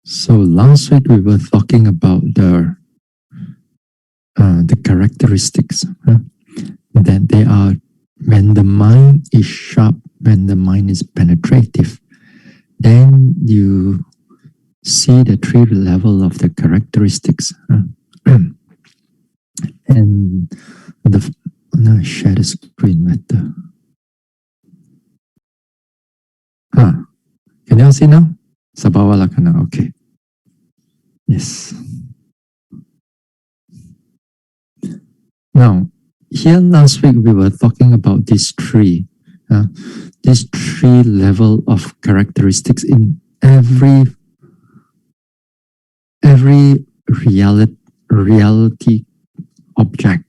So last week we were talking about the characteristics that they are when the mind is sharp, when the mind is penetrative, then you see the three level of the characteristics. And now share the screen better. Can you all see now? Sabawa Lakana, okay. Yes. Now, here last week we were talking about these three level of characteristics in every reality object,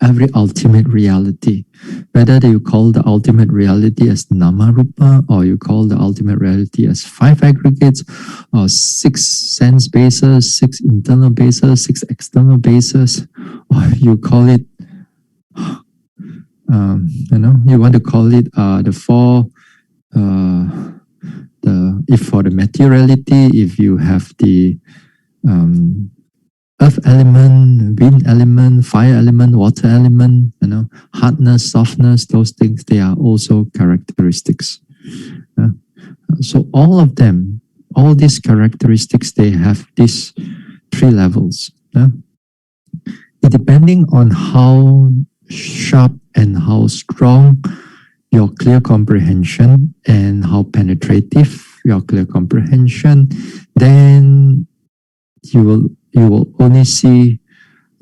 every ultimate reality, whether you call the ultimate reality as nama rupa, or you call the ultimate reality as 5 aggregates, or 6 sense bases, 6 internal bases, 6 external bases, or you call it you want to call it the 4 if for the materiality, if you have the earth element, wind element, fire element, water element, hardness, softness, those things, they are also characteristics. So all of them, all these characteristics, they have these 3 levels. Depending on how sharp and how strong your clear comprehension and how penetrative your clear comprehension, then you will only see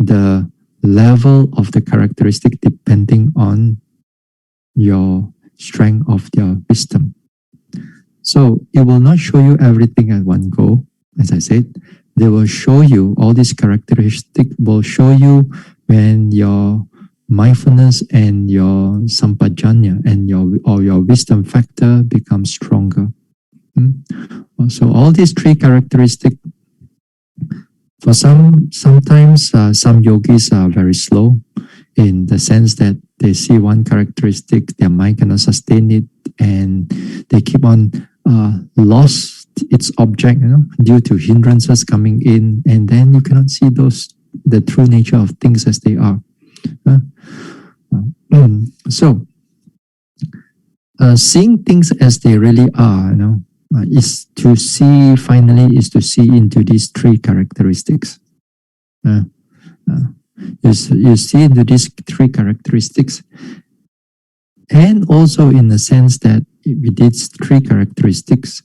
the level of the characteristic depending on your strength of your wisdom. So it will not show you everything at one go. As I said, they will show you, all these characteristics will show you when your mindfulness and your sampajanya and your wisdom factor becomes stronger. So all these 3 characteristics, for sometimes some yogis are very slow in the sense that they see one characteristic, their mind cannot sustain it, and they keep on lost its object, due to hindrances coming in, and then you cannot see the true nature of things as they are. So seeing things as they really are, is to see into these 3 characteristics. You see into these 3 characteristics, and also in the sense that with these 3 characteristics,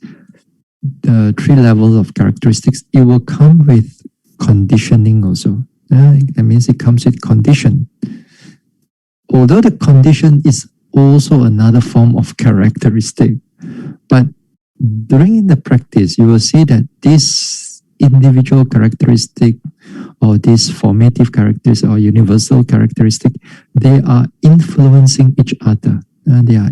the 3 levels of characteristics, it will come with conditioning also. That means it comes with condition. Although the condition is also another form of characteristic, but during the practice, you will see that this individual characteristic or this formative characteristic or universal characteristic, they are influencing each other. They are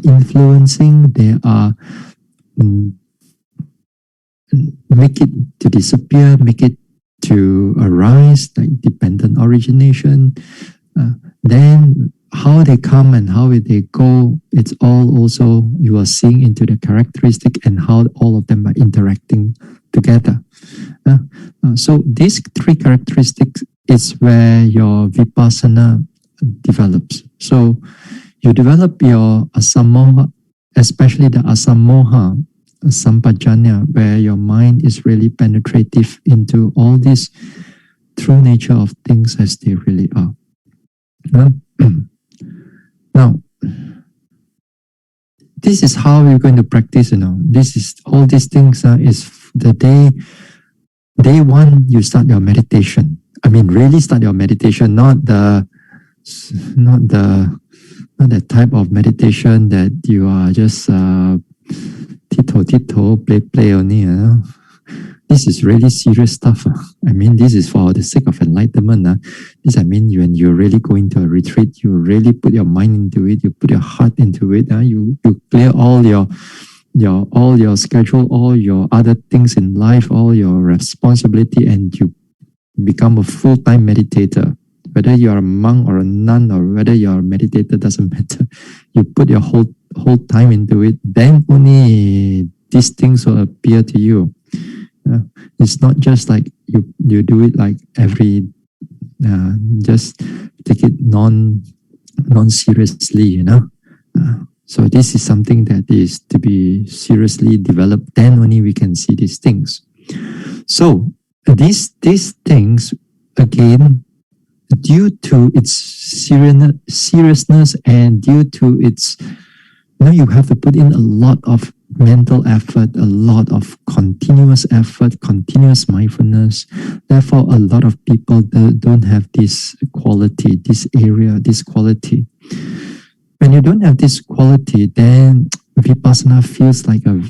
make it to disappear, make it to arise, like dependent origination. Then how they come and how they go, it's all also you are seeing into the characteristic and how all of them are interacting together. So these 3 characteristics is where your vipassana develops. So you develop your asamoha, especially the asamoha, sampajanya, where your mind is really penetrative into all this true nature of things as they really are. Now, this is how you're going to practice. This is all these things is the day 1 you start your meditation. I mean, really start your meditation, not the type of meditation that you are just tito play only. This is really serious stuff. I mean, this is for the sake of enlightenment. When you really go into a retreat, you really put your mind into it, you put your heart into it. You clear all your schedule, all your other things in life, all your responsibility, and you become a full-time meditator. Whether you are a monk or a nun or whether you are a meditator, doesn't matter. You put your whole time into it, then only these things will appear to you. It's not just like you do it like every just take it non seriously, you know. So this is something that is to be seriously developed. Then only we can see these things. So these things again, due to its seriousness and due to its, you have to put in a lot of mental effort, a lot of continuous effort, continuous mindfulness. Therefore, a lot of people don't have this quality, this area, this quality. When you don't have this quality, then vipassana feels like a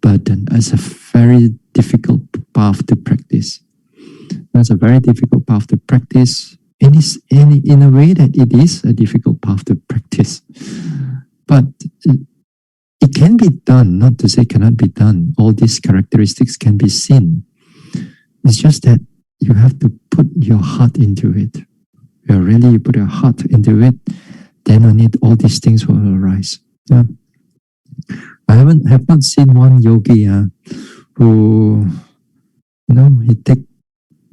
burden. It's a very difficult path to practice. It's a very difficult path to practice. In a way that it is a difficult path to practice. But it can be done, not to say cannot be done. All these characteristics can be seen. It's just that you have to put your heart into it. You put your heart into it, then only all these things will arise. Yeah. I have not seen one yogi who, he take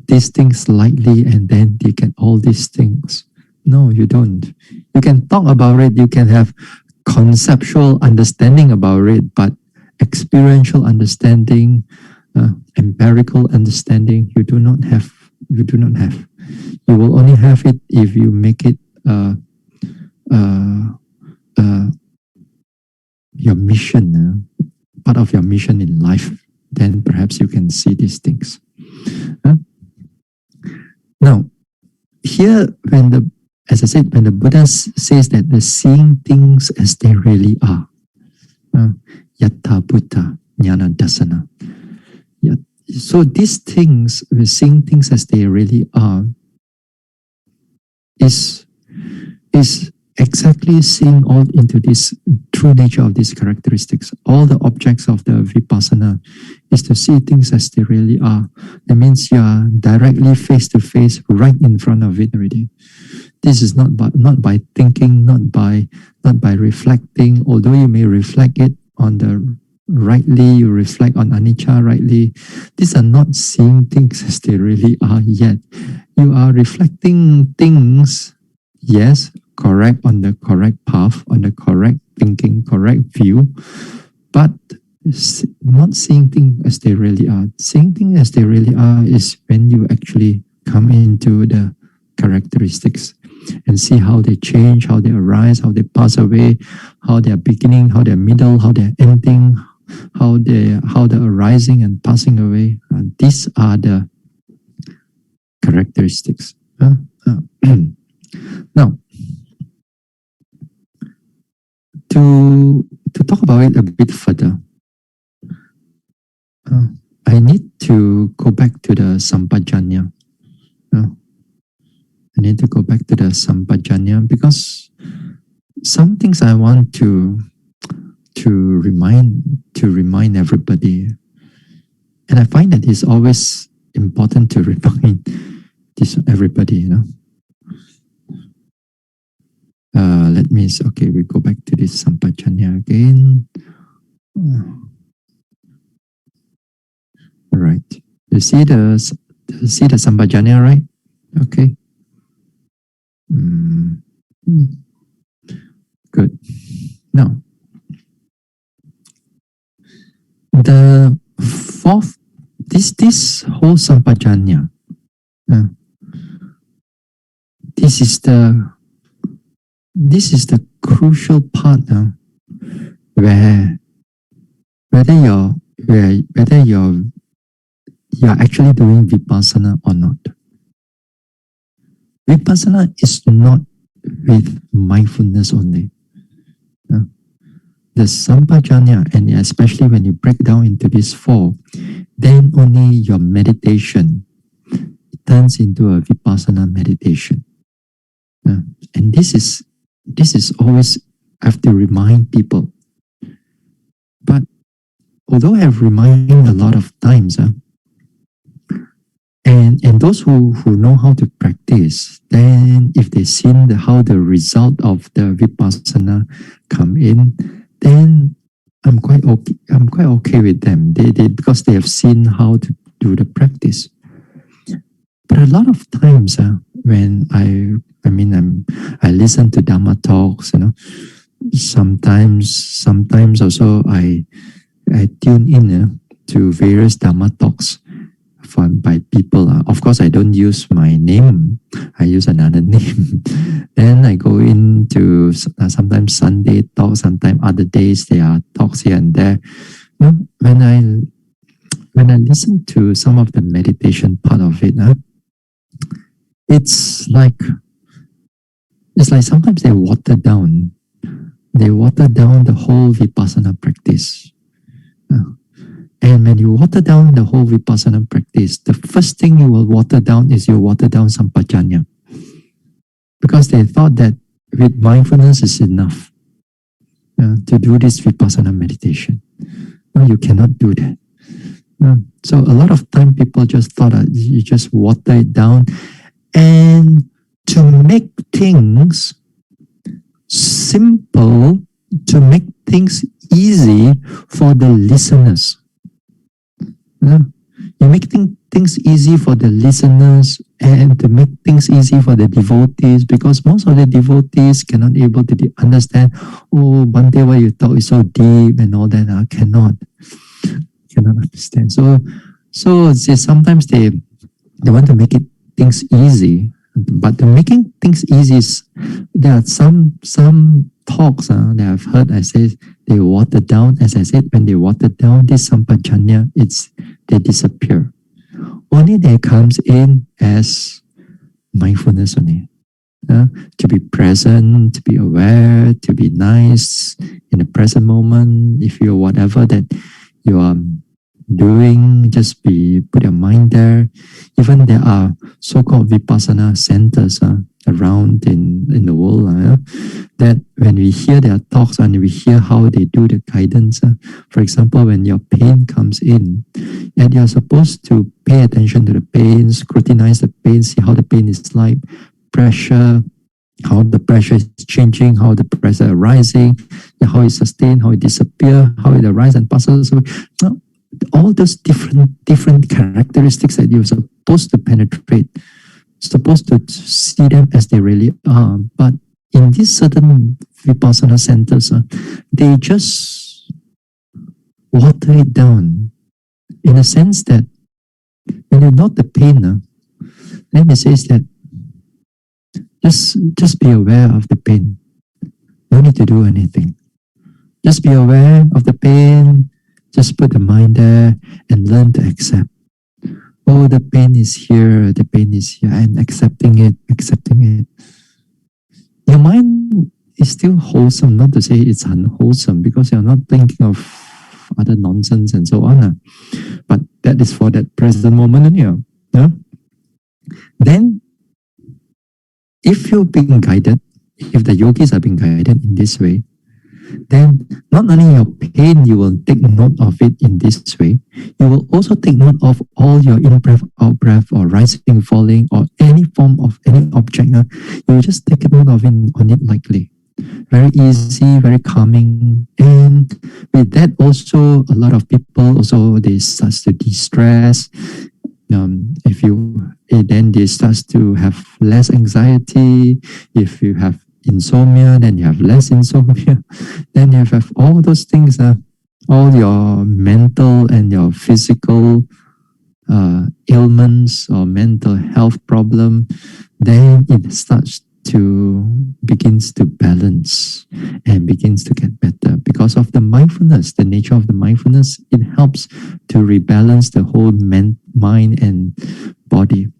these things lightly and then they get all these things. No, you don't. You can talk about it. You can have conceptual understanding about it, but experiential understanding, empirical understanding, you do not have. You do not have. You will only have it if you make it your mission, part of your mission in life. Then perhaps you can see these things. Now, here as I said, when the Buddha says that the seeing things as they really are, yatha bhuta jnana dasana. So these things, seeing things as they really are, is exactly seeing all into this true nature of these characteristics. All the objects of the vipassana is to see things as they really are. That means you are directly face to face, right in front of it already. This is not by thinking, not by reflecting. Although you may reflect it on the rightly, you reflect on anicca rightly. These are not seeing things as they really are yet. You are reflecting things, yes, correct, on the correct path, on the correct thinking, correct view, but not seeing things as they really are. Seeing things as they really are is when you actually come into the characteristics and see how they change, how they arise, how they pass away, how they are beginning, how they are middle, how they are ending, how they arising and passing away. These are the characteristics. Now, to talk about it a bit further, I need to go back to the sampajanya. I need to go back to the sampajanya because some things I want to remind everybody, and I find that it's always important to remind everybody. We go back to this sampajanya again. All right. You see the sampajanya, right? Okay. Good. Now, the fourth, this whole sampajanya, this is the crucial part where whether you're actually doing vipassana or not. Vipassana is not with mindfulness only. The sampajanya, and especially when you break down into these four, then only your meditation turns into a vipassana meditation. And this is always, I have to remind people. But although I have reminded a lot of times, and those who know how to practice, then if they see how the result of the vipassana come in, then I'm quite okay with them. They because they have seen how do the practice. But a lot of times when I listen to Dhamma talks, sometimes also I tune in to various Dhamma talks by people. Of course, I don't use my name. I use another name. Then I go into sometimes Sunday talks, sometimes other days there are talks here and there. When I listen to some of the meditation part of it, it's like sometimes they water down the whole vipassana practice. And when you water down the whole vipassana practice, the first thing you will water down is you water down sampajanya. Because they thought that with mindfulness is enough to do this vipassana meditation. No, you cannot do that. So a lot of time people just thought that you just water it down. And to make things simple, to make things easy for the listeners. You make things easy for the listeners and to make things easy for the devotees, because most of the devotees cannot able to understand, oh, Bhante, what you talk is so deep and all that. Cannot understand. So sometimes they want to make things easy, but the making things easy is, there are some talks that I've heard. I say they water down. As I said, when they water down this sampajanya, they disappear. Only they comes in as mindfulness only. To be present, to be aware, to be nice in the present moment. If you're whatever that you are doing, just put your mind there. Even there are so-called vipassana centers around in the world, that when we hear their talks and we hear how they do the guidance, for example, when your pain comes in, and you're supposed to pay attention to the pain, scrutinize the pain, see how the pain is like, pressure, how the pressure is changing, how the pressure arising, how it sustains, how it disappears, how it arises and passes away. All those different characteristics that you're supposed to penetrate, supposed to see them as they really are. But in these certain vipassana centers, they just water it down, in a sense that when you note the pain, then it says that just be aware of the pain. No need to do anything. Just be aware of the pain. Just put the mind there and learn to accept. Oh, the pain is here, and accepting it. Your mind is still wholesome, not to say it's unwholesome, because you're not thinking of other nonsense and so on. But that is for that present moment only. Then, if you're being guided, if the yogis are being guided in this way, then not only your pain, you will take note of it in this way, you will also take note of all your in-breath, out-breath, or rising, falling, or any form of any object. You will just take note of it on it lightly. Very easy, very calming. And with that also, a lot of people also, they start to de-stress. Then they start to have less anxiety. If you have insomnia, then you have less insomnia. Then you have all those things, all your mental and your physical ailments or mental health problem. Then it begins to balance and begins to get better because of the mindfulness. The nature of the mindfulness, it helps to rebalance the whole mind and body.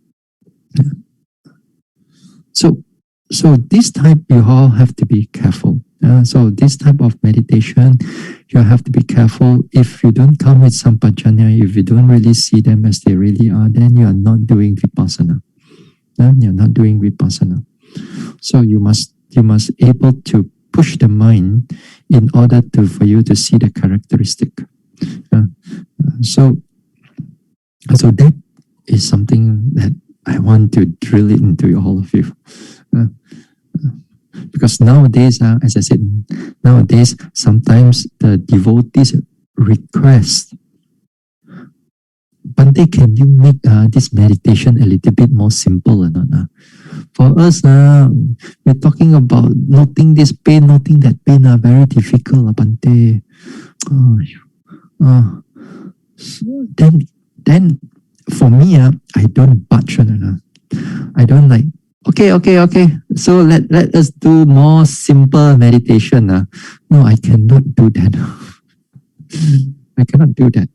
So this type, you all have to be careful. So this type of meditation, you have to be careful. If you don't come with sampajanya, if you don't really see them as they really are, then you are not doing vipassana. You're not doing vipassana. So you must able to push the mind in order for you to see the characteristic. So that is something that I want to drill it into all of you. Because nowadays, as I said, sometimes the devotees request Bhante, can you make this meditation a little bit more simple or not? For us, we're talking about noting this pain, noting that pain are very difficult, Bhante. Oh, then for me, I don't budge. I don't like, okay. So let us do more simple meditation. No, I cannot do that. I cannot do that.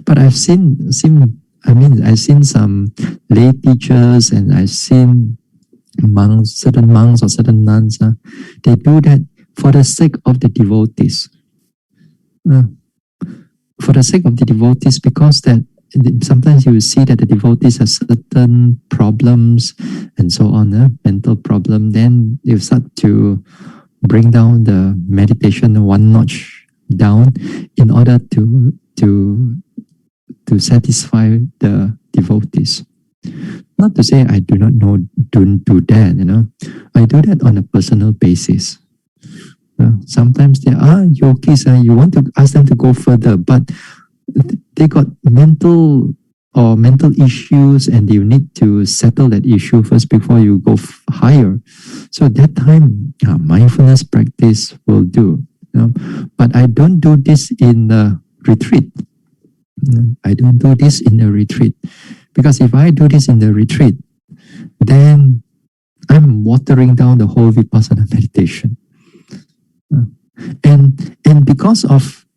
But I've seen some lay teachers, and I've seen certain monks or certain nuns. They do that for the sake of the devotees. For the sake of the devotees, because that sometimes you will see that the devotees have certain problems and so on, mental problem. Then you start to bring down the meditation one notch down in order to satisfy the devotees. Not to say I do not know, don't do that, I do that on a personal basis. Sometimes there are yogis, you want to ask them to go further, but they got mental issues, and you need to settle that issue first before you go higher. So that time, mindfulness practice will do. But I don't do this in a retreat. I don't do this in a retreat, because if I do this in the retreat, then I'm watering down the whole vipassana meditation. And because of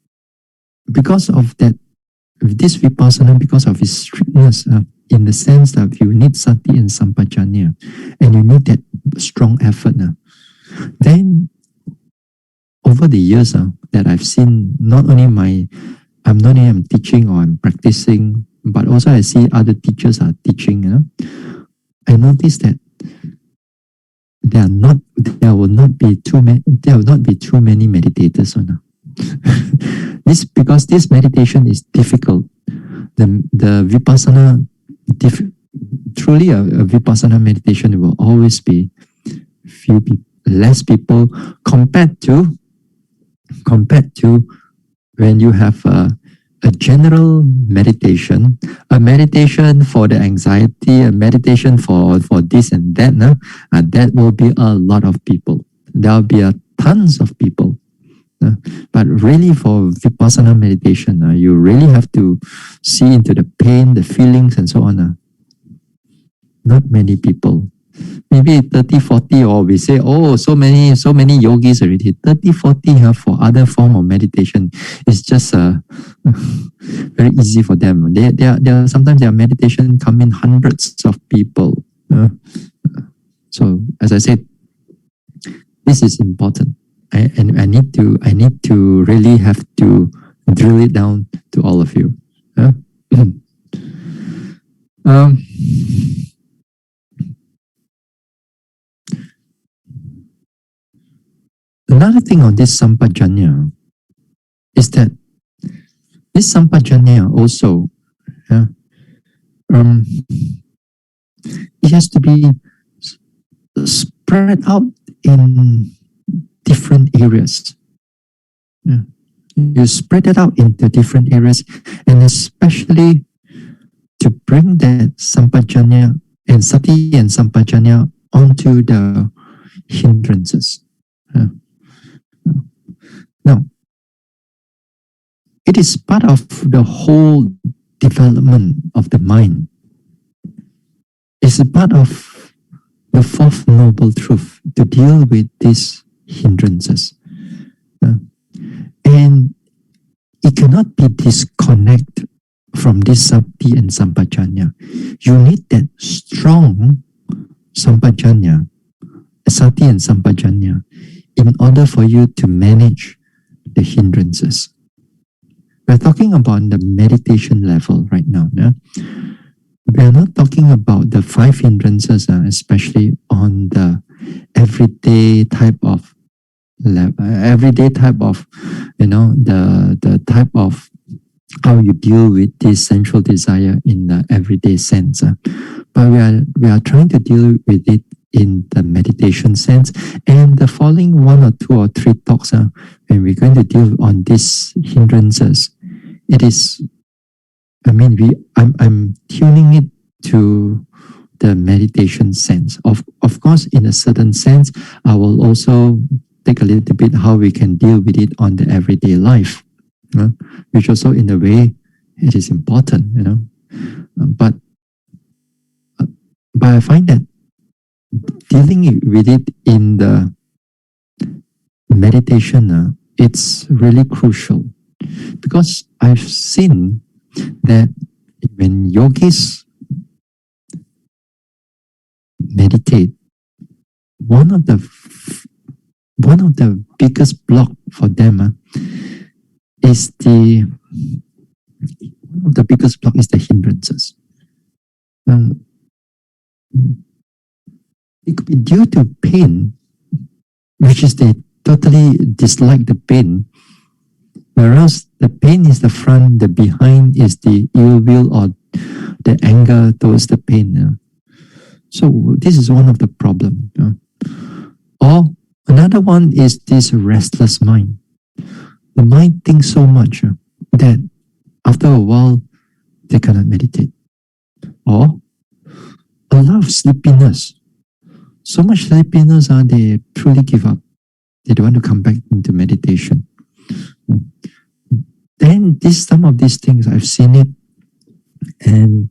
that, this vipassana, because of its strictness, in the sense that you need sati and sampajanya, and you need that strong effort, then over the years that I've seen, I'm teaching or I'm practicing, but also I see other teachers are teaching. I notice that there will not be too many meditators. This because this meditation is difficult. The vipassana, truly a vipassana meditation will always be less people compared to when you have a general meditation, a meditation for the anxiety, a meditation for this and that. That will be a lot of people. There will be tons of people. But really for vipassana meditation, you really have to see into the pain, the feelings, and so on. Not many people. Maybe 30, 40, or we say, oh, so many yogis already. 30, 40 for other form of meditation is just very easy for them. Sometimes their meditation come in hundreds of people. So as I said, this is important. I need to really have to drill it down to all of you. Another thing on this sampajanya is that this sampajanya also, it has to be spread out in different areas. You spread it out into different areas, and especially to bring that sampajanya and sati and sampajanya onto the hindrances. Now, it is part of the whole development of the mind. It's a part of the fourth noble truth to deal with these hindrances. And it cannot be disconnected from this sati and sampajanya. You need that strong sampajanya, sati and sampajanya, in order for you to manage the hindrances. We're talking about the meditation level right now. We are not talking about the 5 hindrances, especially on the everyday type of the type of how you deal with this sensual desire in the everyday sense. But we are trying to deal with it in the meditation sense. And the following 1 or 2 or 3 talks, when we're going to deal on these hindrances, it is I'm tuning it to the meditation sense. Of course, in a certain sense, I will also take a little bit how we can deal with it on the everyday life, which also in a way it is important, But but I find that dealing with it in the meditation, it's really crucial because I've seen that when yogis meditate, one of the biggest block for them is the hindrances. It could be due to pain, which is they totally dislike the pain, whereas the pain is the front, the behind is the ill will or the anger towards the pain. So this is one of the problem. Or another one is this restless mind. The mind thinks so much that after a while they cannot meditate. Or a lot of sleepiness. So much sleepiness, they truly give up. They don't want to come back into meditation. Then some of these things I've seen it, and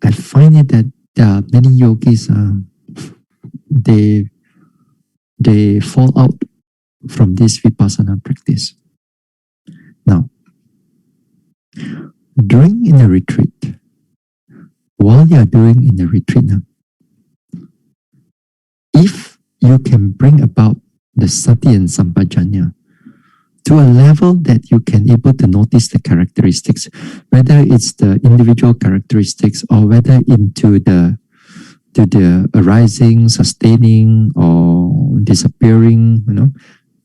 I find it that there are many yogis, they fall out from this vipassana practice. Now, in a retreat, while you are doing in the retreat now, if you can bring about the sati and sampajanya to a level that you can able to notice the characteristics, whether it's the individual characteristics or whether into the arising, sustaining, or disappearing,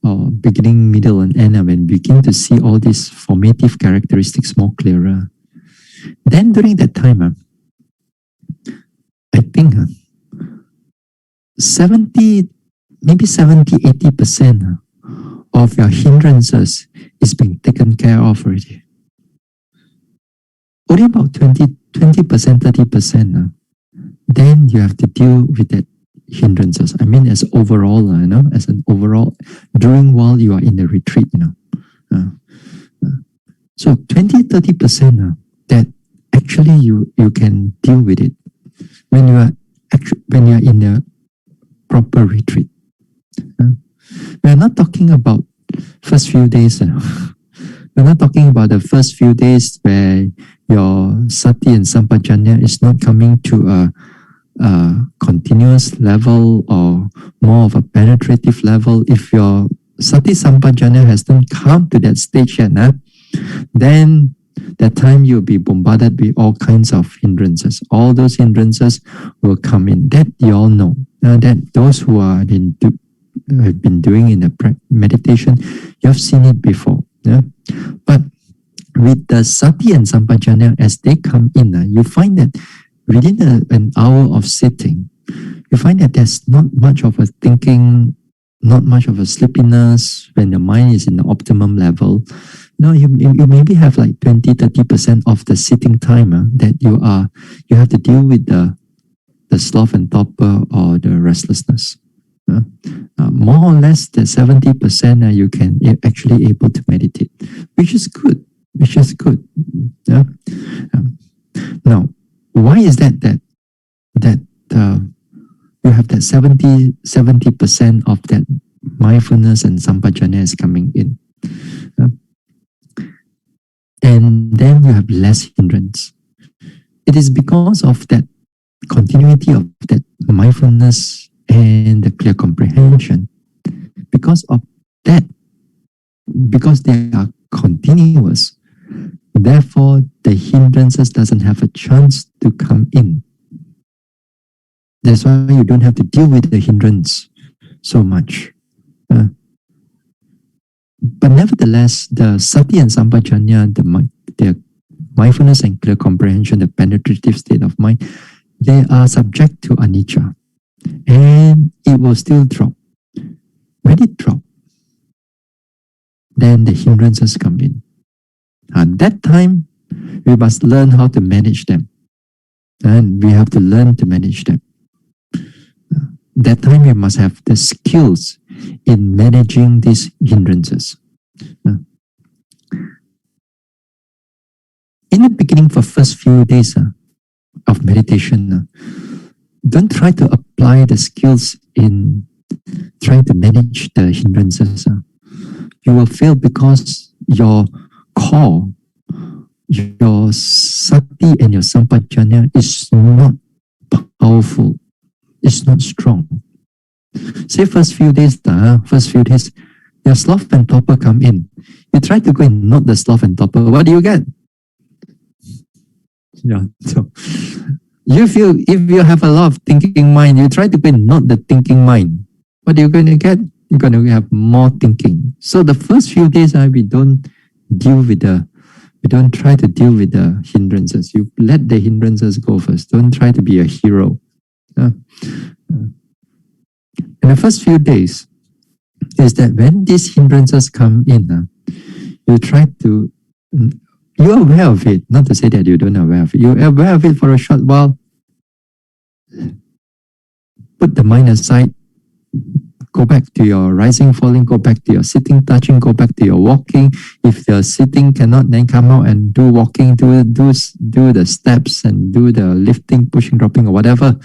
or beginning, middle, and end, and when we begin to see all these formative characteristics more clearer, then during that time, I think 80% of your hindrances is being taken care of already. Only about 20%, 30%, then you have to deal with that hindrances. I mean, as overall, as an overall, during while you are in the retreat, so 20-30% that actually you can deal with it when you are in a proper retreat. We are not talking about first few days. We're not talking about the first few days where your sati and sampajanya is not coming to a continuous level or more of a penetrative level. If your sati sampajanya has not come to that stage yet, then that time you'll be bombarded with all kinds of hindrances. All those hindrances will come in. That you all know. That those who have been doing in the meditation, you have seen it before. But with the sati and sampajanya, as they come in, you find that within an hour of sitting, you find that there's not much of a thinking, not much of a sleepiness when the mind is in the optimum level. No, you maybe have like 20-30% of the sitting time that you have to deal with the sloth and torpor or the restlessness. More or less, the 70% you can actually able to meditate, which is good. Now, why is that you have that 70% of that mindfulness and sampajanya is coming in, and then you have less hindrance? It is because of that continuity of that mindfulness and the clear comprehension. Because of that, because they are continuous, therefore the hindrances doesn't have a chance to come in. That's why you don't have to deal with the hindrance so much. But nevertheless, the sati and sampajanya, the mindfulness and clear comprehension, the penetrative state of mind, they are subject to anicca, and it will still drop. When it drops, then the hindrances come in. At that time, We must learn how to manage them. And we have to learn to manage them. That time we must have the skills in managing these hindrances. In the beginning, for first few days of meditation, don't try to apply the skills in trying to manage the hindrances. You will fail because your core, your sati and your sampajanya is not powerful. It's not strong. Say first few days, your sloth and torpor come in. You try to go and note the sloth and torpor. What do you get? Yeah. So you feel if you have a lot of thinking mind, you try to go and note the thinking mind. What are you going to get? You're going to have more thinking. So the first few days, we don't try to deal with the hindrances. You let the hindrances go first. Don't try to be a hero. In the first few days, is that when these hindrances come in, you try to, you're aware of it, not to say that you don't aware of it. You're aware of it for a short while. Put the mind aside. Go back to your rising, falling, go back to your sitting, touching, go back to your walking. If the sitting cannot, then come out and do walking, do the steps and do the lifting, pushing, dropping, or whatever.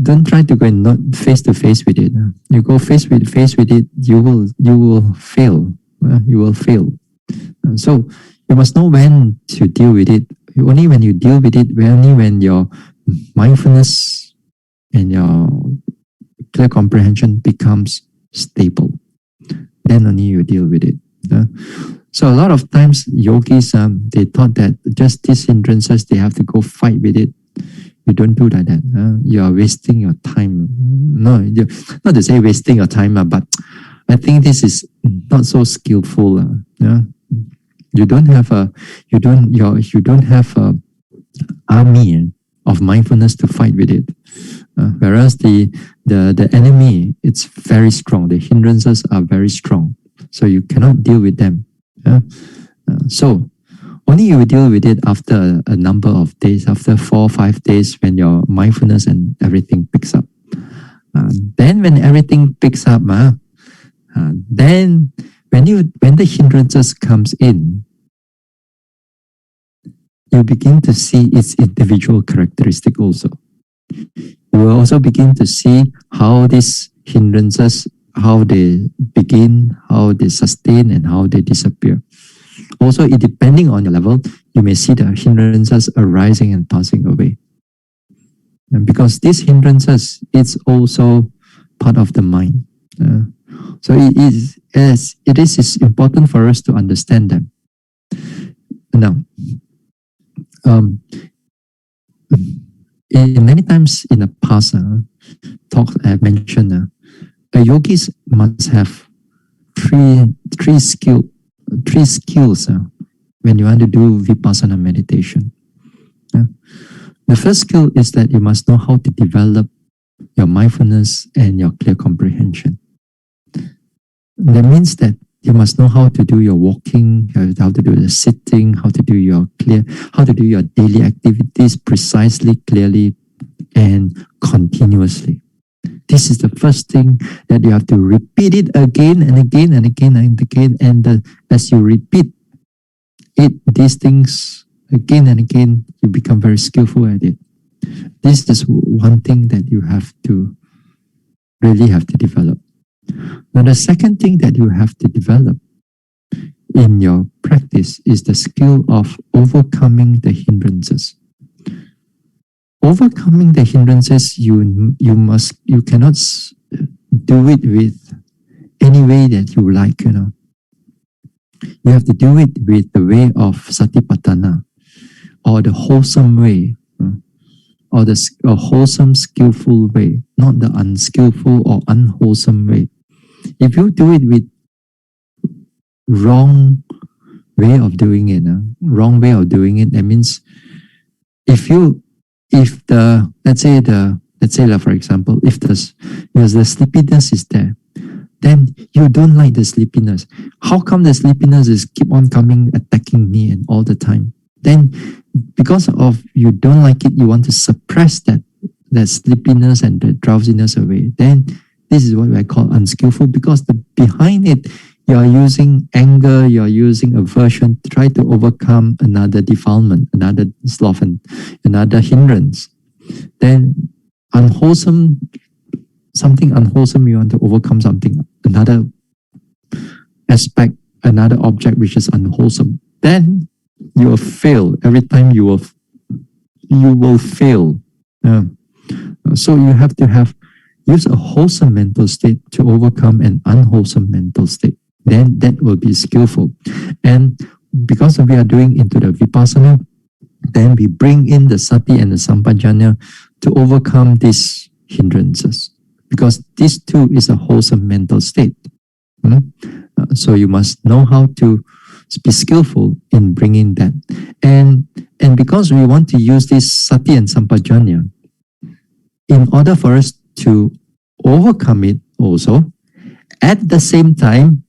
Don't try to go and not face to face with it. You go face with it, you will fail. You will fail. So you must know when to deal with it. Only when you deal with it, only when your mindfulness and your clear comprehension becomes stable, then only you deal with it. So a lot of times yogis, they thought that just these hindrances, they have to go fight with it. You don't do like that. You are wasting your time. No, not to say wasting your time, but I think this is not so skillful. You don't have a army of mindfulness to fight with it. Whereas the enemy, it's very strong. The hindrances are very strong, so you cannot deal with them. So only you will deal with it after a number of days, after 4 or 5 days, when your mindfulness and everything picks up. Then when everything picks up, then when the hindrances comes in, you begin to see its individual characteristic also. You will also begin to see how these hindrances, how they begin, how they sustain, and how they disappear. Also, depending on your level, you may see the hindrances arising and passing away. And because these hindrances, it's also part of the mind. So it is important for us to understand them. Now, many times in the past, talk I have mentioned, yogis must have three skills when you want to do vipassana meditation. The first skill is that you must know how to develop your mindfulness and your clear comprehension. That means that you must know how to do your walking, how to do the sitting, how to do your daily activities precisely, clearly, and continuously. This is the first thing that you have to repeat it again and again and again and again. And as you repeat it, these things again and again, you become very skillful at it. This is one thing that you really have to develop. Now, the second thing that you have to develop in your practice is the skill of overcoming the hindrances. Overcoming the hindrances, you cannot do it with any way that you like. You have to do it with the way of satipatthana, or the wholesome way, or the wholesome, skillful way, not the unskillful or unwholesome way. If you do it with wrong way of doing it, that means let's say for example, if the sleepiness is there, then you don't like the sleepiness. How come the sleepiness is keep on coming, attacking me and all the time? Then because of you don't like it, you want to suppress that sleepiness and the drowsiness away. Then this is what I call unskillful, because behind it, you are using anger, you are using aversion to try to overcome another defilement, another sloth, and another hindrance. Then something unwholesome, you want to overcome something, another aspect, another object which is unwholesome. Then you will fail. Every time you will fail. So you have to use a wholesome mental state to overcome an unwholesome mental state. Then that will be skillful. And because we are doing into the vipassana, then we bring in the sati and the sampajanya to overcome these hindrances. Because this too is a wholesome mental state. So you must know how to be skillful in bringing that. And because we want to use this sati and sampajanya, in order for us to overcome it also, at the same time,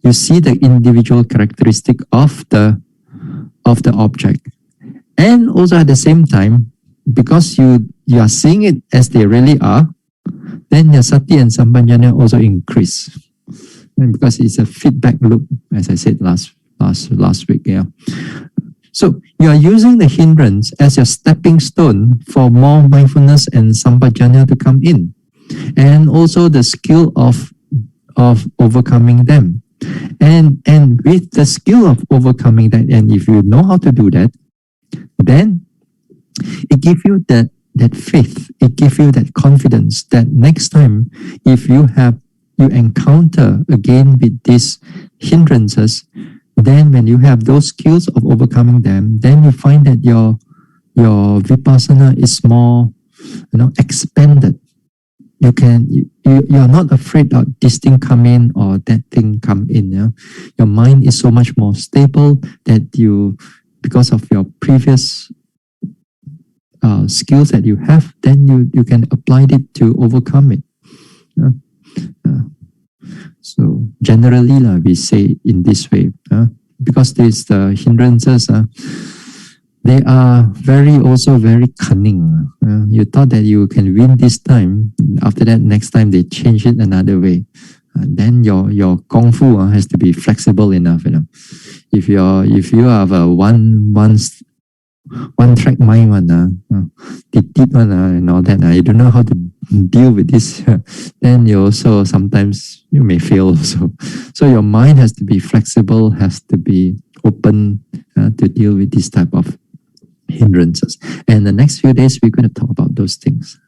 you see the individual characteristic of the object. And also at the same time, because you are seeing it as they really are, then your sati and sampajanya also increase. And because it's a feedback loop, as I said last week. Yeah. So you are using the hindrance as your stepping stone for more mindfulness and sampajanya to come in. And also the skill of overcoming them. And with the skill of overcoming that, and if you know how to do that, then it gives you that faith, it gives you that confidence that next time if you encounter again with these hindrances, then when you have those skills of overcoming them, then you find that your vipassana is more expanded. You are not afraid of this thing come in or that thing come in. Yeah? Your mind is so much more stable that because of your previous skills that you have, then you can apply it to overcome it. So generally, we say in this way, because these hindrances, they are also very cunning. You thought that you can win this time. After that, next time they change it another way. Then your kung fu has to be flexible enough. If you have a one track mind and all that, you don't know how to deal with this, then you also sometimes you may fail also. So your mind has to be flexible, has to be open to deal with this type of hindrances. And the next few days we're going to talk about those things.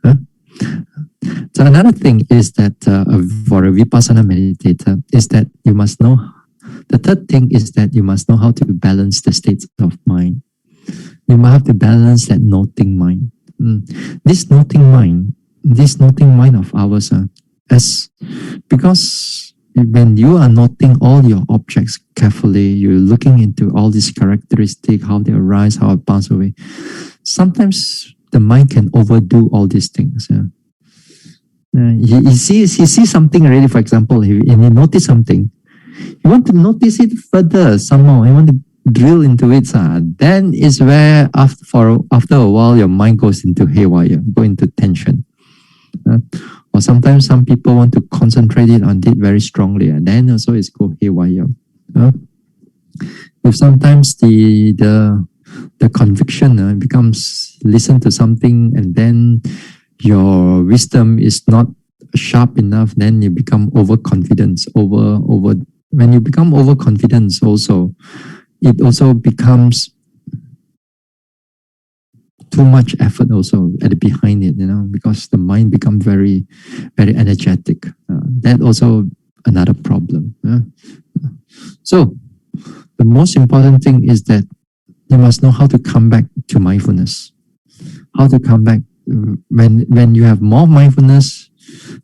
So another thing is that for a vipassana meditator is that you must know. The third thing is that you must know how to balance the states of mind. You must have to balance that noting mind. This noting mind of ours, because when you are noting all your objects carefully, you're looking into all these characteristics, how they arise, how they pass away. Sometimes the mind can overdo all these things. He sees something already, for example, and he notice something. You want to notice it further somehow. You want to drill into it. Then is where after a while your mind goes into haywire, go into tension. Or sometimes some people want to concentrate it on it very strongly, and then also it's go haywire. If sometimes the conviction becomes listen to something and then your wisdom is not sharp enough, then you become overconfident. When you become overconfident also, it also becomes too much effort also behind it, because the mind becomes very, very energetic. That also another problem. So the most important thing is that you must know how to come back to mindfulness. How to come back when you have more mindfulness,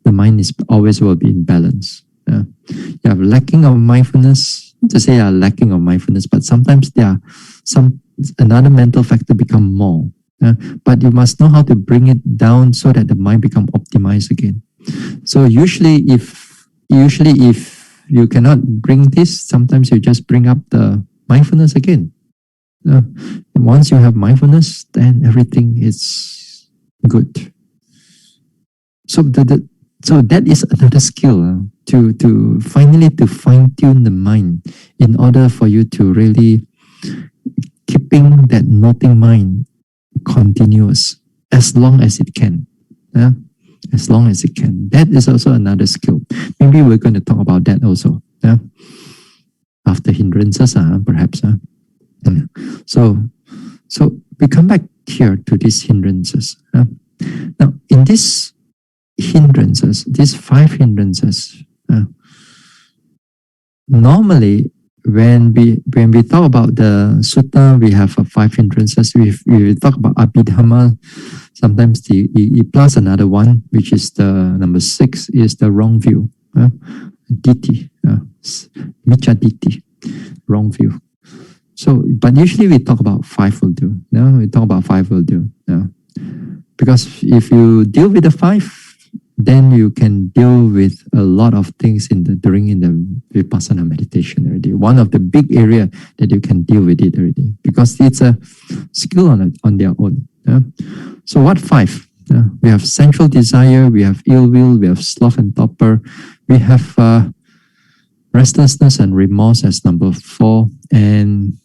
the mind is always will be in balance. You have lacking of mindfulness. Not to say you are lacking of mindfulness, but sometimes there are another mental factor become more. But you must know how to bring it down so that the mind become optimized again. So usually if usually if you cannot bring this, sometimes you just bring up the mindfulness again. Once you have mindfulness, then everything is good. So that is another skill to finally to fine tune the mind in order for you to really keeping that noting mind continuous as long as it can. As long as it can. That is also another skill. Maybe we're going to talk about that also. After hindrances, perhaps. So we come back here to these hindrances. Now, in these hindrances, these 5 hindrances, normally when we talk about the sutta, we have 5 hindrances. We talk about Abhidhamma. Sometimes the plus another one, which is the number 6, is the wrong view. Ditti, Miccha Ditti, wrong view. So, but usually we talk about 5 will do. We talk about 5 will do. Because if you deal with the 5, then you can deal with a lot of things during the vipassana meditation already. One of the big area that you can deal with it already, because it's a skill on their own. So what 5? We have sensual desire, we have ill will, we have sloth and torpor, we have restlessness and remorse as number 4, and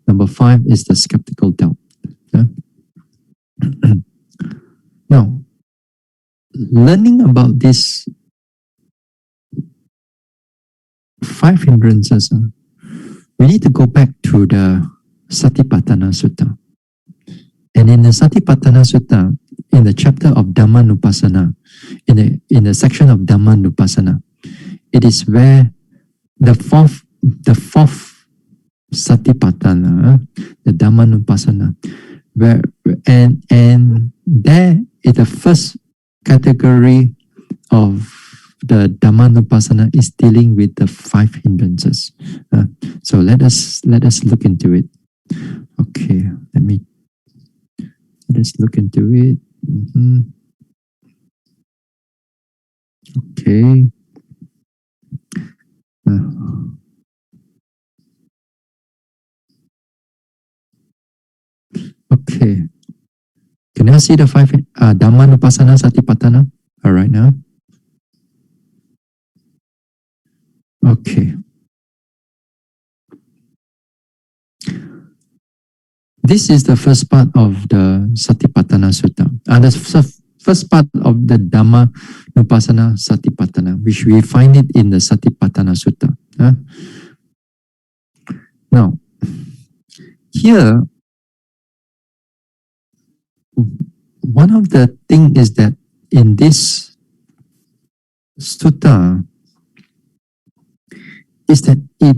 number 5 is the skeptical doubt. Now, learning about these 5 hindrances, we need to go back to the Satipatthana Sutta. And in the Satipatthana Sutta, in the chapter of Dhammanupassana, in the section of Dhammanupassana, it is where the fourth Satipatthana, the Dhammanupassana, where and there is the first category of the Dhammanupassana is dealing with the 5 hindrances. So let us look into it. Okay, let us look into it. Okay. Okay. Can you see the 5 Dhammanupassana Satipatthana? All right now. Okay. This is the first part of the Satipatthana Sutta. The first part of the Dhammanupassana Satipatthana, which we find it in the Satipatthana Sutta. Now, here, one of the things is that in this sutta is that it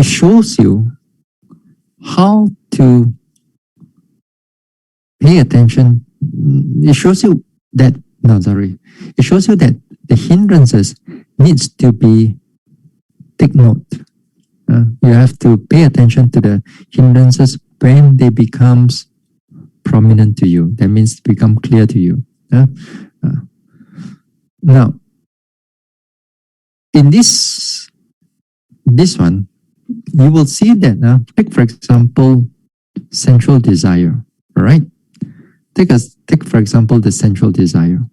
shows you how to pay attention. It shows you that it shows you that the hindrances needs to be take note. You have to pay attention to the hindrances when they becomes prominent to you. That means become clear to you. Now, in this one, you will see that take for example sensual desire. All right, take for example the sensual desire.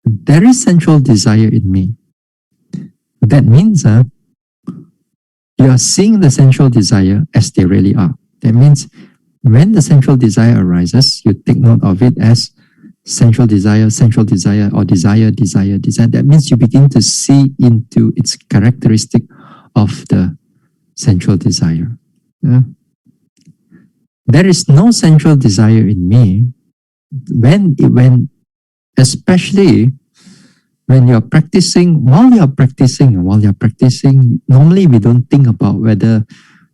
There is sensual desire in me. That means you are seeing the sensual desire as they really are. That means when the sensual desire arises, you take note of it as sensual desire, or desire. That means you begin to see into its characteristic of the sensual desire. There is no sensual desire in me especially when you're practicing, while you're practicing, normally we don't think about whether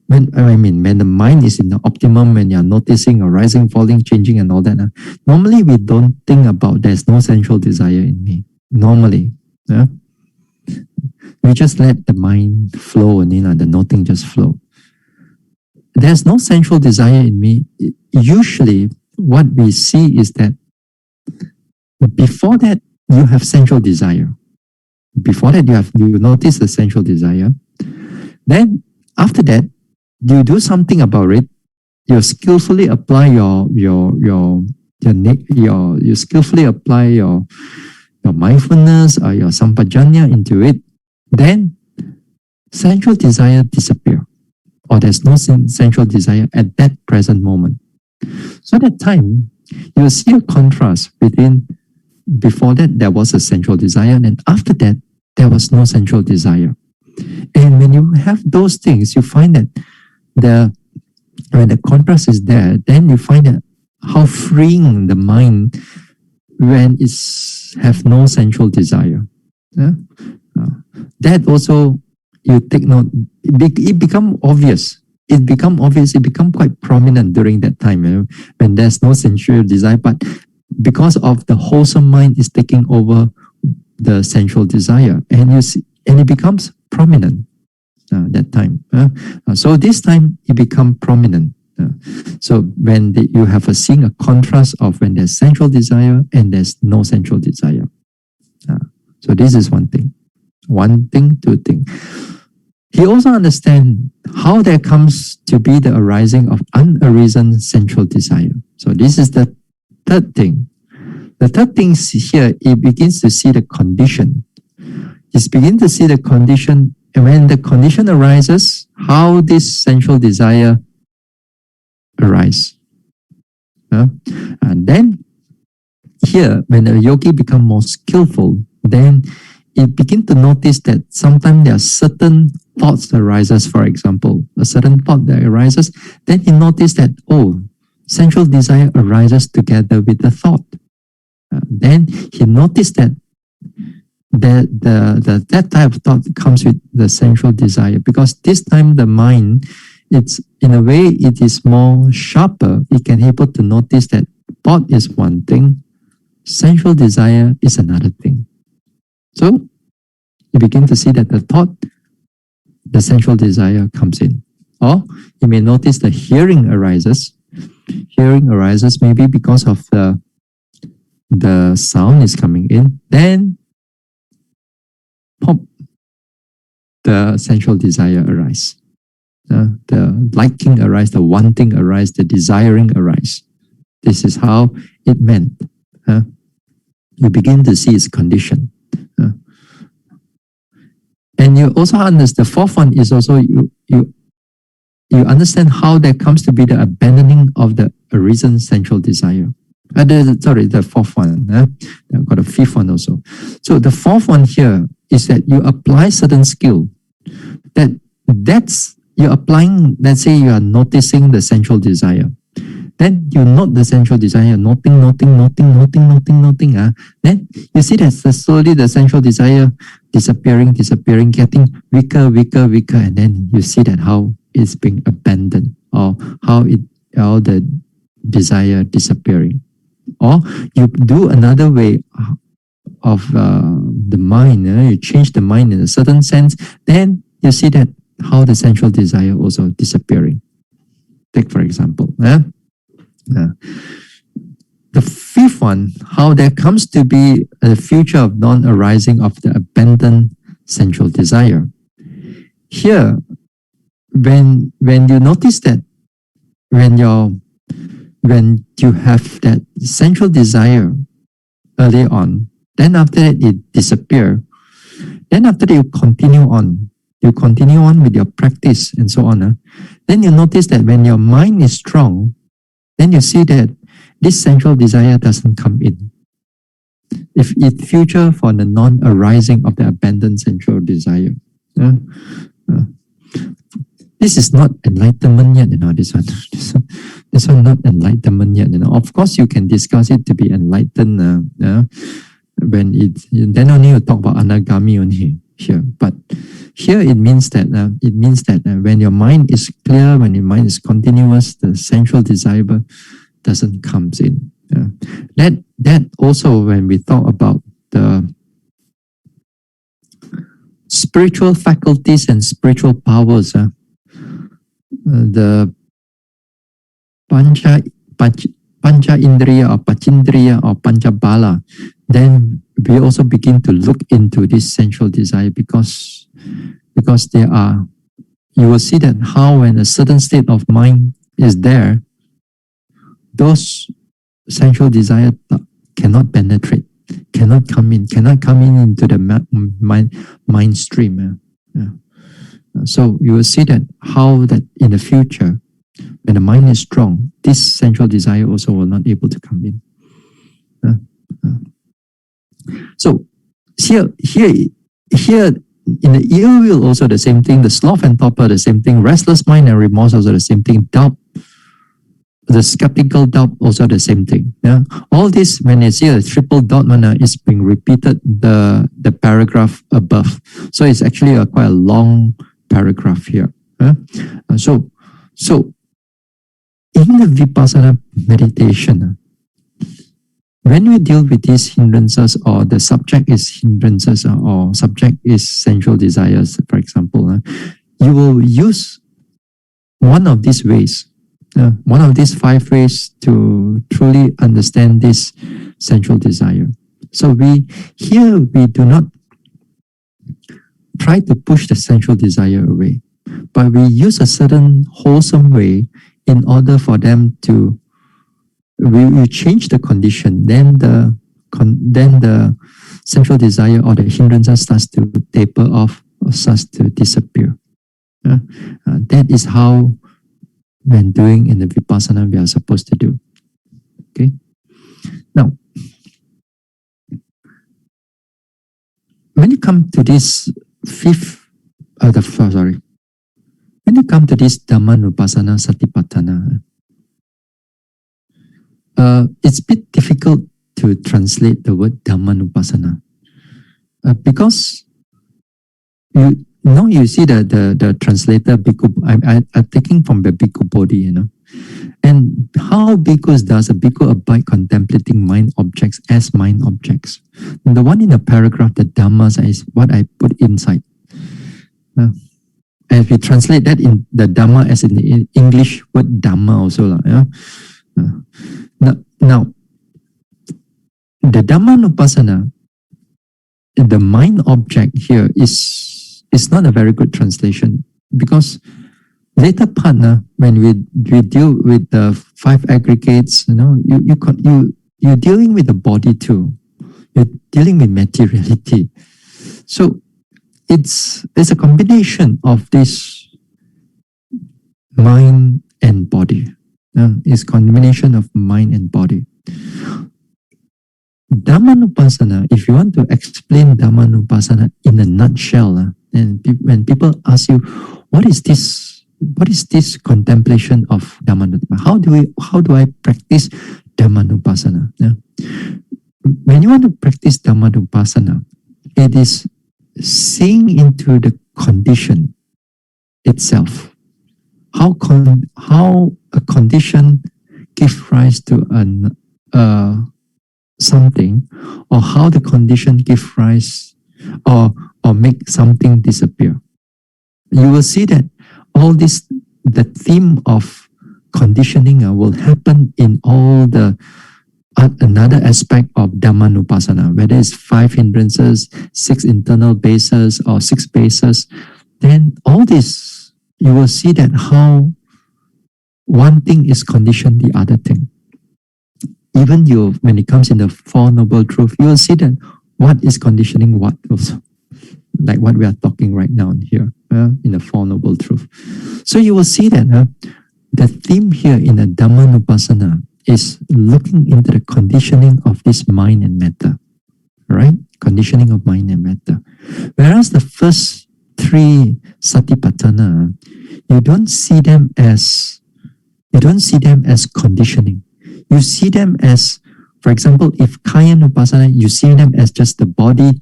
when the mind is in the optimum, when you're noticing arising, falling, changing and all that, normally we don't think about there's no sensual desire in me. Normally. We just let the mind flow and the noting just flow. There's no sensual desire in me. Usually what we see is that before that you have sensual desire. Before that, you notice the sensual desire. Then after that, you do something about it. You skillfully apply you skillfully apply your mindfulness or your sampajanya into it. Then sensual desire disappear, or there's no sensual desire at that present moment. So at that time, you will see a contrast between before that there was a sensual desire, and after that there was no sensual desire. And when you have those things, you find that when the contrast is there, then you find that how freeing the mind when it's have no sensual desire. Yeah? That also you take note. It become obvious. It become obvious. It become quite prominent during that time, when there's no sensual desire. But because of the wholesome mind is taking over the sensual desire, and you see, and it becomes prominent that time. So this time it become prominent. So when you have seeing a contrast of when there's sensual desire and there's no sensual desire. So this is one thing. One thing, two things. He also understands how there comes to be the arising of unarisen sensual desire. So this is the third thing. The third thing here, it begins to see the condition. It begins to see the condition, and when the condition arises, how this sensual desire arise. And then here, when a yogi becomes more skillful, then it begins to notice that sometimes there are certain thoughts that arises. For example, a certain thought that arises, then he noticed that, oh, sensual desire arises together with the thought. Then he noticed that that type of thought comes with the sensual desire, because this time the mind, it's in a way it is more sharper. It can able to notice that thought is one thing, sensual desire is another thing. So you begin to see that the thought, the sensual desire comes in. Or you may notice the hearing arises. Hearing arises maybe because of the sound is coming in. Then pop, the sensual desire arises. The liking arise, the wanting arise, the desiring arise. This is how it meant. You begin to see its condition. And you also understand the fourth one is also you understand how there comes to be the abandoning of the arisen sensual desire. The fourth one. I've got a fifth one also. So the fourth one here is that you apply certain skill. That's you're applying, let's say you are noticing the sensual desire. Then you note the sensual desire, noting. Then you see that slowly the sensual desire disappearing, getting weaker, and then you see that how it's being abandoned, or how the desire disappearing. Or you do another way of the mind, you change the mind in a certain sense, then you see that how the sensual desire also disappearing. Take for example, the fifth one, how there comes to be a future of non-arising of the abandoned sensual desire. Here, when you notice that when you have that sensual desire early on, then after that it disappears. Then after that you continue on. You continue on with your practice and so on. Then you notice that when your mind is strong, then you see that this sensual desire doesn't come in. If it future for the non-arising of the abandoned sensual desire. This is not enlightenment yet, this one. This one not enlightenment yet. Of course, you can discuss it to be enlightened when then only you talk about anagami only here. But here it means that when your mind is clear, when your mind is continuous, the sensual desire doesn't come in. That also when we talk about the spiritual faculties and spiritual powers, the pancha indriya or pachindriya or pancha bala, then we also begin to look into this sensual desire because there are, you will see that how when a certain state of mind is there, those sensual desire cannot penetrate, cannot come in into the mind stream. So you will see that how that in the future, when the mind is strong, this sensual desire also will not able to come in. So here in the ill will also the same thing, the sloth and torpor the same thing, restless mind and remorse also the same thing, doubt, the skeptical doubt also the same thing. All this, when you see a triple dot mana, is being repeated the paragraph above. So it's actually quite a long paragraph here. So in the vipassana meditation, when we deal with these hindrances, or the subject is hindrances, or subject is sensual desires, for example, you will use one of these ways, one of these 5 ways to truly understand this sensual desire. So we do not try to push the sensual desire away, but we use a certain wholesome way in order for them to, we change the condition, then the sensual desire or the hindrances starts to taper off or starts to disappear. That is how, when doing in the vipassana, we are supposed to do. Okay. Now, when you come to this when you come to this Dhammanupassana Satipatthana, it's a bit difficult to translate the word Dhammanupassana because you see the translator Bhikkhu. I'm taking from the Bhikkhu Bodhi, and how bhikkhus does a bhikkhu abide contemplating mind objects as mind objects. And the one in the paragraph, the Dhammas, is what I put inside. And if we translate that in the Dhamma as in the English word Dhamma also. Now, the Dhammanupassana, the mind object here is not a very good translation, because later part, when we deal with the 5 aggregates, you're dealing with the body too. You're dealing with materiality. So it's a combination of this mind and body. It's combination of mind and body. Dhammanupassana, if you want to explain Dhammanupassana in a nutshell, and when people ask you, what is this contemplation of Dhammanupassana? How do I practice Dhammanupassana? When you want to practice Dhammanupassana, it is seeing into the condition itself. How a condition gives rise to something, or how the condition gives rise or make something disappear. You will see that all this, the theme of conditioning will happen in all the another aspect of Dhammanupassana, whether it's 5 hindrances, 6 internal bases, or 6 bases. Then all this, you will see that how one thing is conditioned the other thing. Even when it comes in the 4 Noble Truths, you will see that what is conditioning what also. Like what we are talking right now here in the 4 Noble Truths. So you will see that the theme here in the Dhammanupassana is looking into the conditioning of this mind and matter. Right? Conditioning of mind and matter. Whereas the first 3 Satipatthana, you don't see them as conditioning. You see them as, for example, if Kayanupassana, you see them as just the body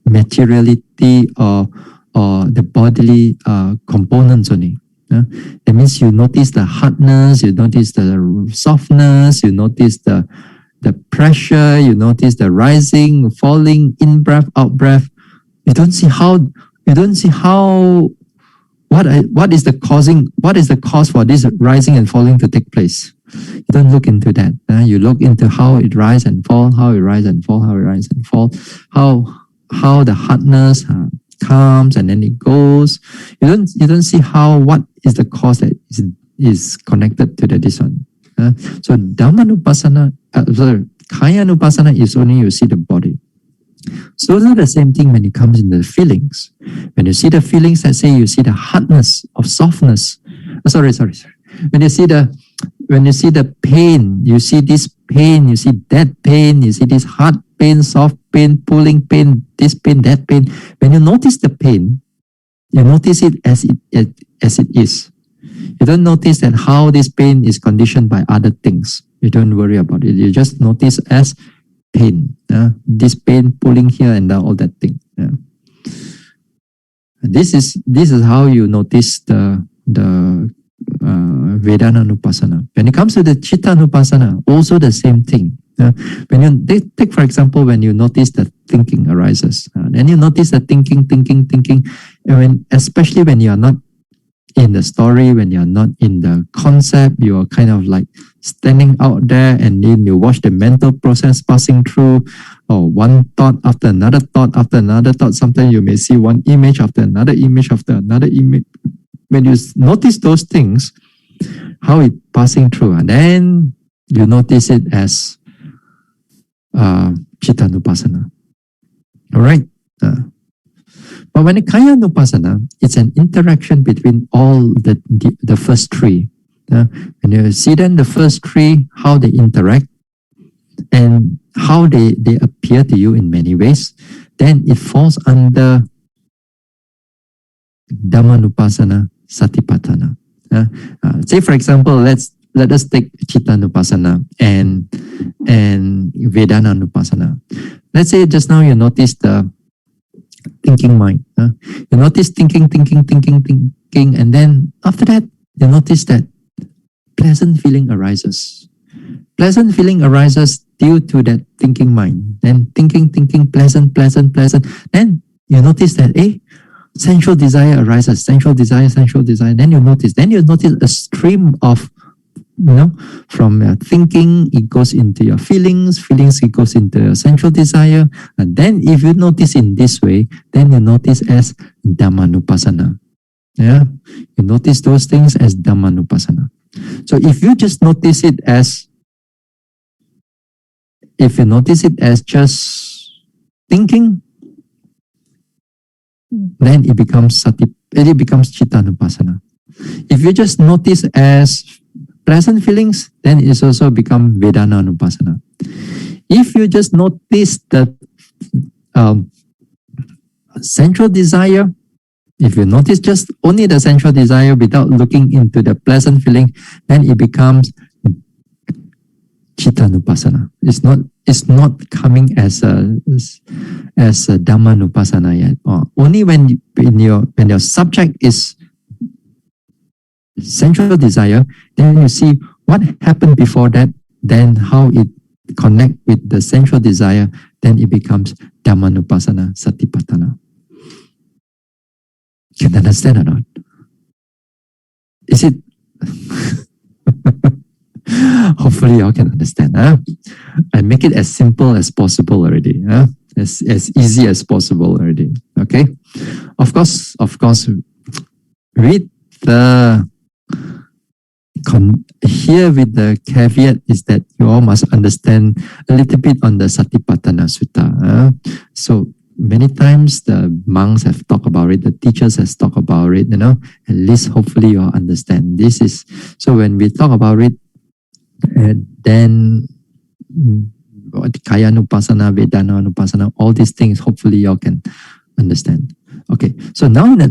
materiality or the bodily components only. That means you notice the hardness, you notice the softness, you notice the pressure, you notice the rising, falling, in breath, out breath. You don't see how what is the cause for this rising and falling to take place. You don't look into that. You look into how it rise and fall, how it rise and fall, how it rise and fall, how the hardness comes and then it goes. You don't see what is the cause that is connected to this one. So Dhammanupasana, Kayanupasana is only you see the body. So it's not the same thing when it comes in the feelings. When you see the feelings, let's say you see the hardness of softness. Sorry. When you see the pain, you see this pain, you see that pain, you see this hard pain, soft pain, pulling pain, this pain, that pain. When you notice the pain, you notice it as it is. You don't notice that how this pain is conditioned by other things. You don't worry about it. You just notice as pain. This pain pulling here and all that thing. This is how you notice the Vedananupasana. When it comes to the Chittanupasana, also the same thing. When you take, for example, when you notice that thinking arises, then you notice the thinking, and especially when you are not in the story, when you're not in the concept, you are kind of like standing out there, and then you watch the mental process passing through, or one thought after another thought after another thought. Sometimes you may see one image after another image after another image. When you notice those things, how it passing through, and then you notice it as Chittanupasana. All right. But when it Kayanupasana, it's an interaction between all the first three. When you see then the first three, how they interact and how they appear to you in many ways, then it falls under Dhammanupasana Satipatthana. Say for example, let us take Chittanupasana and Vedananupasana. Let's say just now you notice the thinking mind. You notice thinking, and then after that, you notice that pleasant feeling arises. Pleasant feeling arises due to that thinking mind. Then thinking, pleasant. Then you notice that, sensual desire arises, sensual desire. Then you notice a stream of, from thinking, it goes into your feelings, it goes into your sensual desire. And then if you notice in this way, then you notice as Dhammanupasana. Yeah, you notice those things as Dhammanupasana. So if you notice it as just thinking, then it becomes Chittanupasana. If you just notice as pleasant feelings, then it's also become Vedananupasana. If you just notice the sensual desire, if you notice just only the sensual desire without looking into the pleasant feeling, then it becomes Chittanupasana. It's not coming as a Dhammanupasana yet. Only when your subject is sensual desire, then you see what happened before that, then how it connect with the sensual desire, then it becomes Dhammanupasana Satipatthana. Can you understand or not? Is it? Hopefully you all can understand. I make it as simple as possible already. As easy as possible already. Okay? Of course, read the here with the caveat is that you all must understand a little bit on the Satipatthana Sutta. So many times the monks have talked about it, the teachers have talked about it, at least hopefully you all understand. This is, so when we talk about it, then Kayanupasana, Vedananupasana, all these things, hopefully you all can understand. Okay, so now in a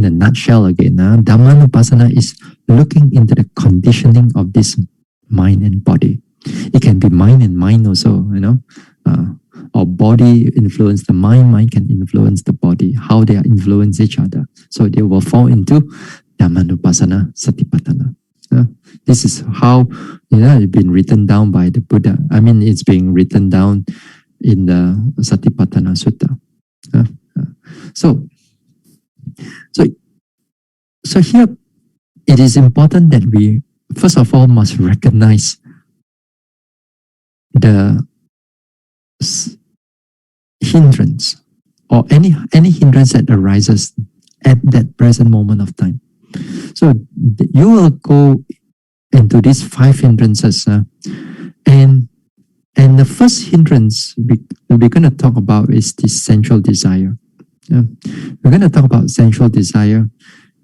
nutshell again, Dhammanupasana is looking into the conditioning of this mind and body. It can be mind and mind also, or body influence the mind, mind can influence the body, how they influence each other. So they will fall into Dhammanupasana Satipatthana. This is how it's been written down by the Buddha. I mean, it's being written down in the Satipatthana Sutta. So here it is important that we first of all, must recognize the hindrance or any hindrance that arises at that present moment of time. So you will go into these 5 hindrances, and the first hindrance we're going to talk about is the sensual desire. We're going to talk about sensual desire,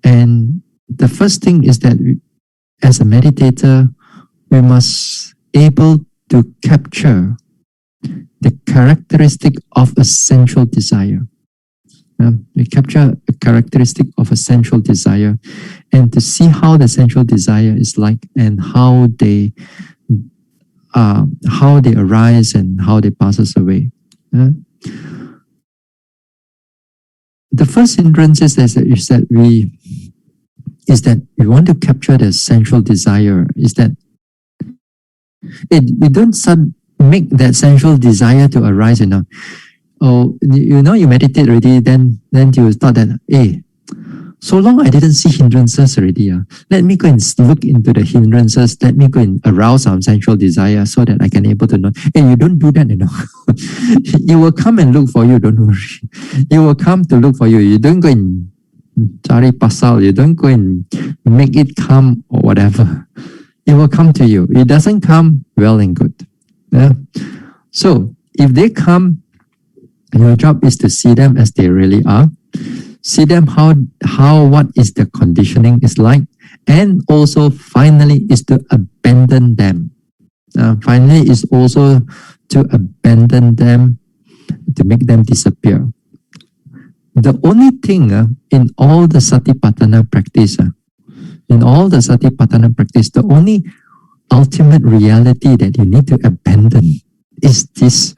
and the first thing is that as a meditator, we must able to capture the characteristic of a sensual desire. We capture a characteristic of a sensual desire, and to see how the sensual desire is like, and how they arise and how they passes away. The first hindrance is that we want to capture the sensual desire. Is that we don't make that sensual desire to arise. Oh, you meditate already, then you thought that, hey, so long I didn't see hindrances already. Let me go and look into the hindrances. Let me go and arouse some sensual desire so that I can able to know. Hey, you don't do that, It will come and look for you, don't worry. It will come to look for you. You don't go and cari pasal. You don't go and make it come or whatever. It will come to you. It doesn't come, well and good. So if they come, your job is to see them as they really are. See them what is the conditioning is like, and also finally is to abandon them. Finally is also to abandon them, to make them disappear. The only thing in all the Satipatthana practice, the only ultimate reality that you need to abandon is this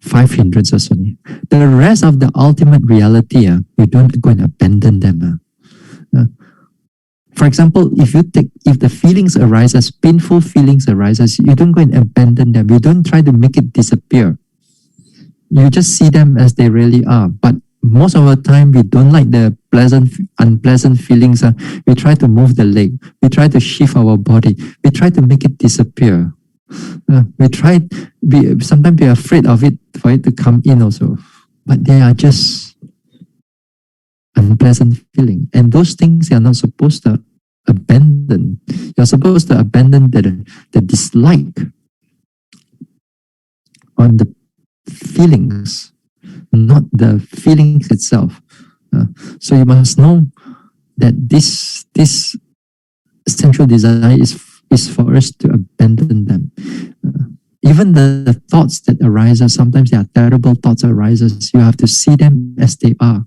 5 hindrances only. The rest of the ultimate reality, you don't go and abandon them. For example, if the feelings arises, painful feelings arises, you don't go and abandon them. You don't try to make it disappear. You just see them as they really are. But most of the time, we don't like the unpleasant feelings. We try to move the leg. We try to shift our body. We try to make it disappear. Sometimes we are afraid of it, for it to come in also. But they are just unpleasant feeling. And those things you are not supposed to abandon. You're supposed to abandon the dislike on the feelings, not the feelings itself. So you must know that this sensual desire is for us to abandon them. Even the thoughts that arise, sometimes there are terrible thoughts arises. You have to see them as they are.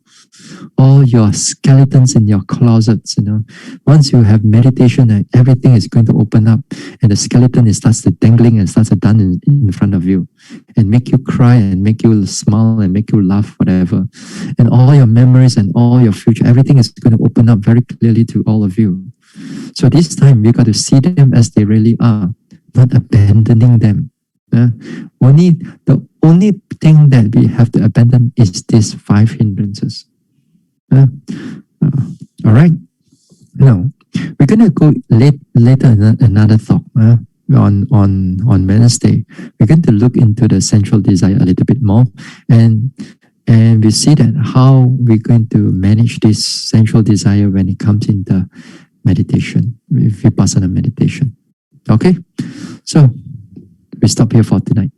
All your skeletons in your closets, Once you have meditation, everything is going to open up, and the skeleton starts to dangling and starts to dance in front of you, and make you cry and make you smile and make you laugh, whatever. And all your memories and all your future, everything is going to open up very clearly to all of you. So this time you got to see them as they really are, not abandoning them. The only thing that we have to abandon is these 5 hindrances. All right. Now we're gonna go later another thought on Wednesday. We're going to look into the sensual desire a little bit more, and we see that how we're going to manage this sensual desire when it comes into meditation, vipassana meditation. Okay, so we stop here for tonight.